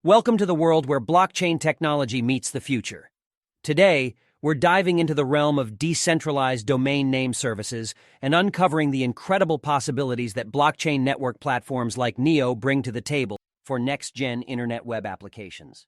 Welcome to the world where blockchain technology meets the future. Today, we're diving into the realm of decentralized domain name services and uncovering the incredible possibilities that blockchain network platforms like NEO bring to the table for next-gen internet web applications.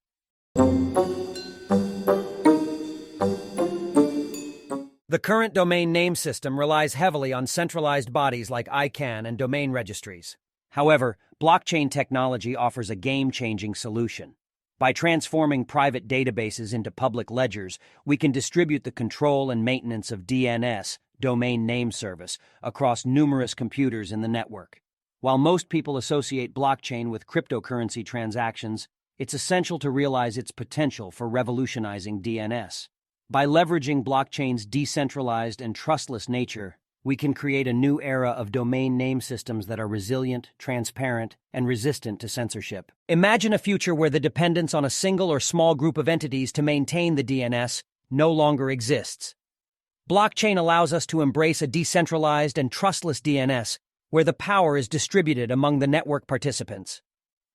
The current domain name system relies heavily on centralized bodies like ICANN and domain registries. However, blockchain technology offers a game-changing solution. By transforming private databases into public ledgers, we can distribute the control and maintenance of DNS, domain name service, across numerous computers in the network. While most people associate blockchain with cryptocurrency transactions, it's essential to realize its potential for revolutionizing DNS. By leveraging blockchain's decentralized and trustless nature, we can create a new era of domain name systems that are resilient, transparent, and resistant to censorship. Imagine a future where the dependence on a single or small group of entities to maintain the DNS no longer exists. Blockchain allows us to embrace a decentralized and trustless DNS where the power is distributed among the network participants.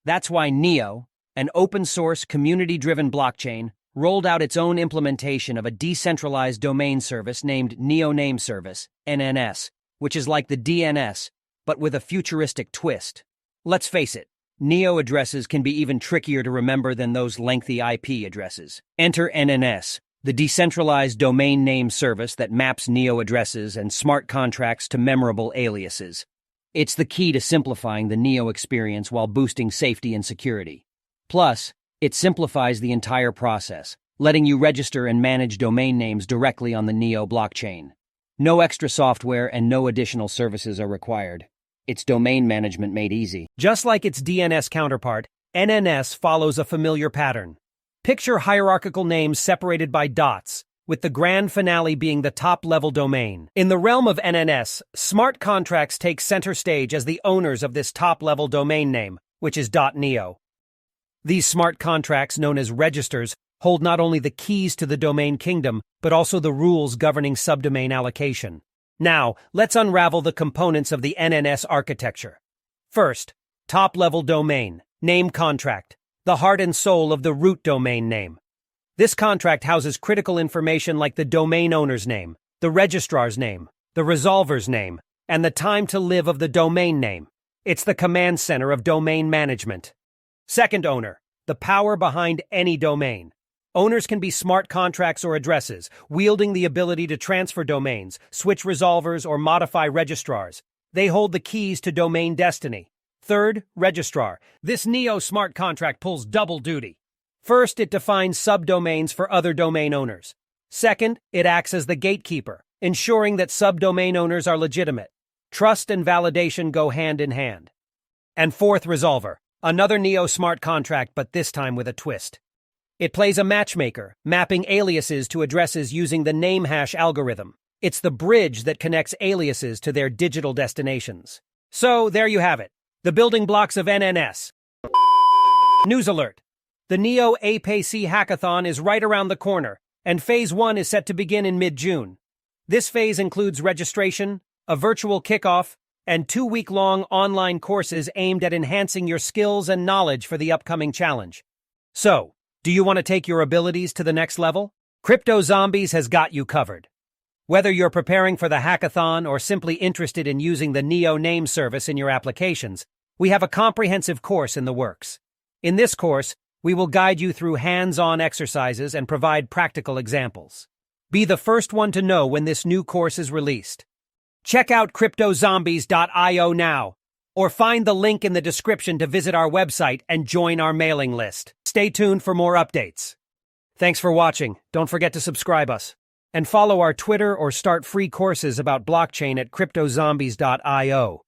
That's why NEO, an open-source, community-driven blockchain, rolled out its own implementation of a decentralized domain service named NEO Name Service, NNS, which is like the DNS, but with a futuristic twist. Let's face it, NEO addresses can be even trickier to remember than those lengthy IP addresses. Enter NNS, the decentralized domain name service that maps NEO addresses and smart contracts to memorable aliases. It's the key to simplifying the NEO experience while boosting safety and security. Plus, it simplifies the entire process, letting you register and manage domain names directly on the NEO blockchain. No extra software and no additional services are required. It's domain management made easy. Just like its DNS counterpart, NNS follows a familiar pattern. Picture hierarchical names separated by dots, with the grand finale being the top-level domain. In the realm of NNS, smart contracts take center stage as the owners of this top-level domain name, which is .neo. These smart contracts, known as registers, hold not only the keys to the domain kingdom, but also the rules governing subdomain allocation. Now, let's unravel the components of the NNS architecture. First, top-level domain, name contract, the heart and soul of the root domain name. This contract houses critical information like the domain owner's name, the registrar's name, the resolver's name, and the time to live of the domain name. It's the command center of domain management. Second owner, the power behind any domain. Owners can be smart contracts or addresses, wielding the ability to transfer domains, switch resolvers, or modify registrars. They hold the keys to domain destiny. Third, registrar. This NEO smart contract pulls double duty. First, it defines subdomains for other domain owners. Second, it acts as the gatekeeper, ensuring that subdomain owners are legitimate. Trust and validation go hand in hand. And fourth, resolver. Another NEO smart contract, but this time with a twist. It plays a matchmaker, mapping aliases to addresses using the name hash algorithm. It's the bridge that connects aliases to their digital destinations. So, there you have it. The building blocks of NNS. News alert. The NEO APC hackathon is right around the corner, and Phase 1 is set to begin in mid-June. This phase includes registration, a virtual kickoff, and 2-week-long online courses aimed at enhancing your skills and knowledge for the upcoming challenge. So, do you want to take your abilities to the next level? CryptoZombies has got you covered. Whether you're preparing for the hackathon or simply interested in using the NEO name service in your applications, we have a comprehensive course in the works. In this course, we will guide you through hands-on exercises and provide practical examples. Be the first one to know when this new course is released. Check out CryptoZombies.io now, or find the link in the description to visit our website and join our mailing list. Stay tuned for more updates. Thanks for watching. Don't forget to subscribe us. And follow our Twitter or start free courses about blockchain at CryptoZombies.io.